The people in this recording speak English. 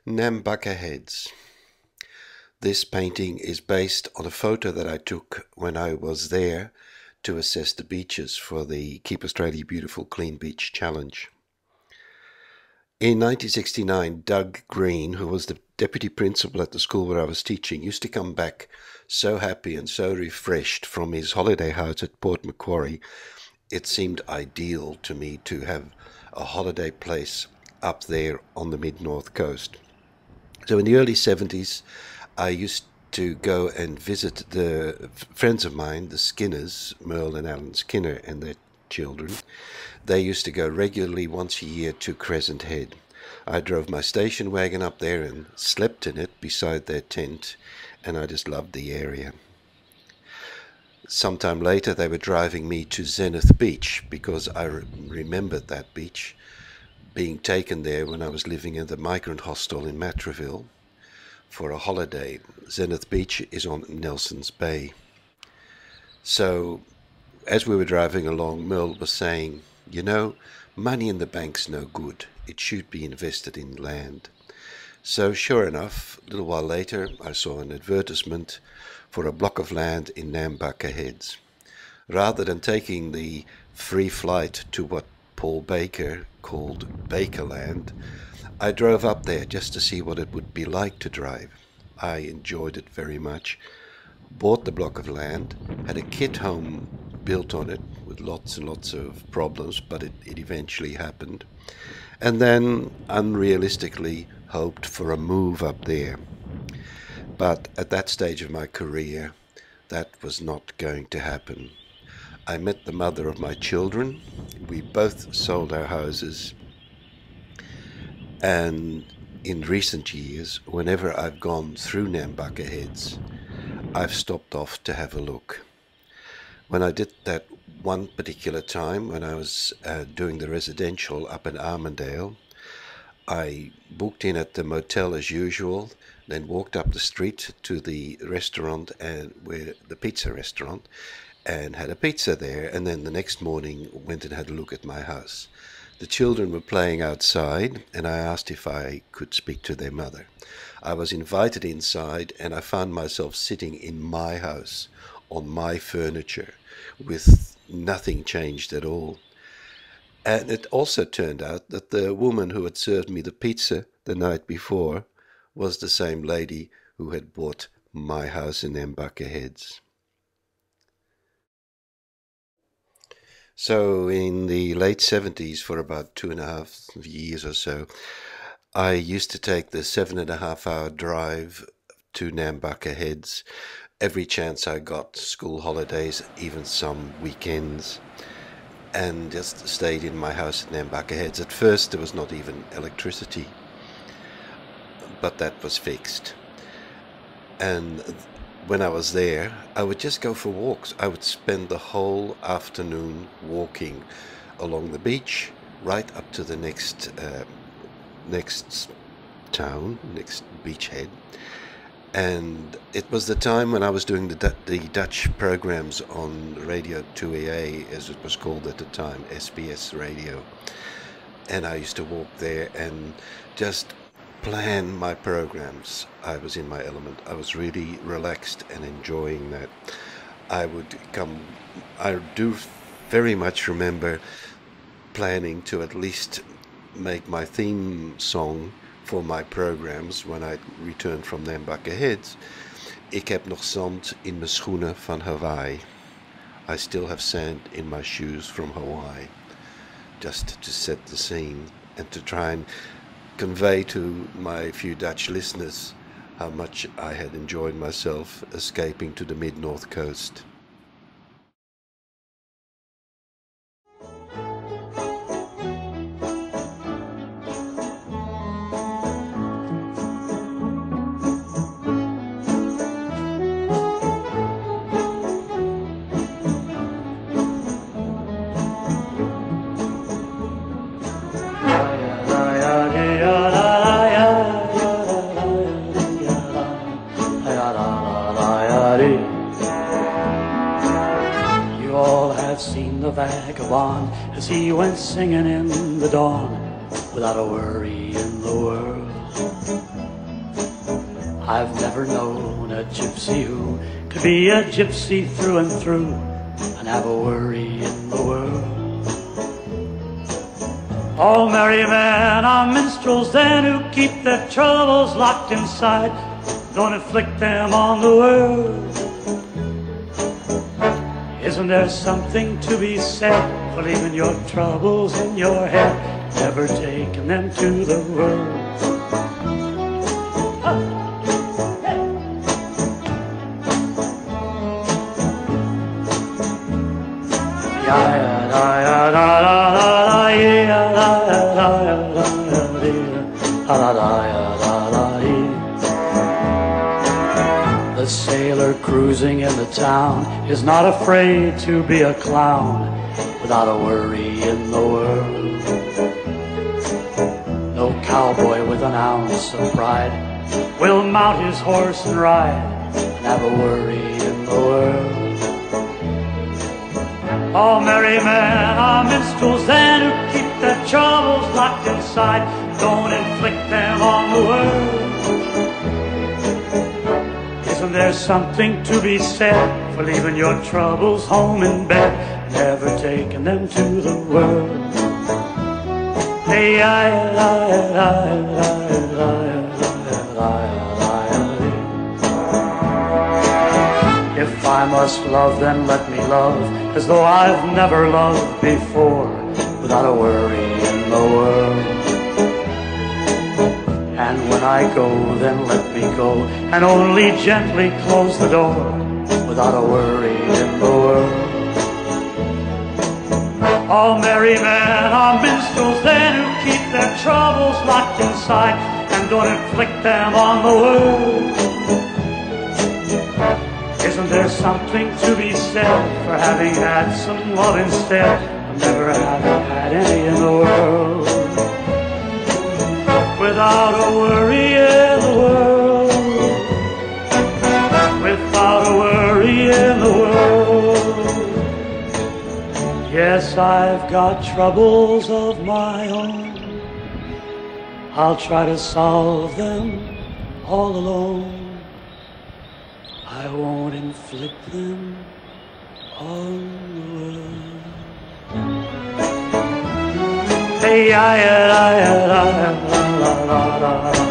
Nambucca Heads. This painting is based on a photo that I took when I was there to assess the beaches for the Keep Australia Beautiful Clean Beach Challenge. In 1969, Doug Green, who was the deputy principal at the school where I was teaching, used to come back so happy and so refreshed from his holiday house at Port Macquarie. It seemed ideal to me to have a holiday place up there on the mid-north coast. So in the early 70s, I used to go and visit the friends of mine, the Skinners, Merle and Alan Skinner and their children. They used to go regularly once a year to Crescent Head. I drove my station wagon up there and slept in it beside their tent, and I just loved the area. Sometime later they were driving me to Zenith Beach because I remembered that beach, being taken there when I was living in the migrant hostel in Matraville for a holiday. Zenith Beach is on Nelson's Bay. So as we were driving along, Merle was saying, you know, money in the bank's no good. It should be invested in land. So sure enough, a little while later, I saw an advertisement for a block of land in Nambucca Heads. Rather than taking the free flight to what Paul Baker called Bakerland, I drove up there just to see what it would be like to drive. I enjoyed it very much. Bought the block of land, had a kit home built on it with lots and lots of problems, but it eventually happened. And then unrealistically hoped for a move up there. But at that stage of my career, that was not going to happen. I met the mother of my children. We both sold our houses. And in recent years, whenever I've gone through Nambucca Heads, I've stopped off to have a look. When I did that one particular time, when I was doing the residential up in Armandale, I booked in at the motel as usual, then walked up the street to the restaurant, and where the pizza restaurant, and had a pizza there, and then the next morning went and had a look at my house. The children were playing outside, and I asked if I could speak to their mother. I was invited inside, and I found myself sitting in my house, on my furniture, with nothing changed at all. And it also turned out that the woman who had served me the pizza the night before was the same lady who had bought my house in Nambucca Heads. So in the late 70s, for about 2.5 years or so, I used to take the 7.5-hour drive to Nambucca Heads every chance I got, school holidays, even some weekends, and just stayed in my house at Nambucca Heads. At first there was not even electricity, but that was fixed. And when I was there, I would just go for walks. I would spend the whole afternoon walking along the beach, right up to the next town, next beachhead. And it was the time when I was doing the Dutch programs on Radio 2EA, as it was called at the time, SBS Radio. And I used to walk there and just plan my programs. I was in my element. I was really relaxed and enjoying that. I do very much remember planning to at least make my theme song for my programs when I returned from Nambucca Heads. Ik heb nog zand in mijn schoenen van Hawaii. I still have sand in my shoes from Hawaii. Just to set the scene and to try and convey to my few Dutch listeners how much I had enjoyed myself escaping to the mid-north coast. You all have seen the vagabond as he went singing in the dawn, without a worry in the world. I've never known a gypsy who could be a gypsy through and through and have a worry in the world. All merry men are minstrels then who keep their troubles locked inside, don't inflict them on the world. Isn't there something to be said for leaving your troubles in your head, never taking them to the world? The sailor cruising in the town is not afraid to be a clown without a worry in the world. No cowboy with an ounce of pride will mount his horse and ride and have a worry in the world. All merry men are minstrels then who keep their troubles locked inside, don't inflict them on the world. Isn't there something to be said for leaving your troubles home in bed, never taking them to the world? If I must love, then let me love as though I've never loved before, without a worry in the world. And when I go, then let me go, and only gently close the door, without a worry in the world. All merry men are minstrels then who keep their troubles locked inside and don't inflict them on the world. Isn't there something to be said for having had some love instead of never having had any in the world? Without a worry in the world, without a worry in the world. Yes, I've got troubles of my own. I'll try to solve them all alone. I won't inflict them on the world. Hey, la la la la la la.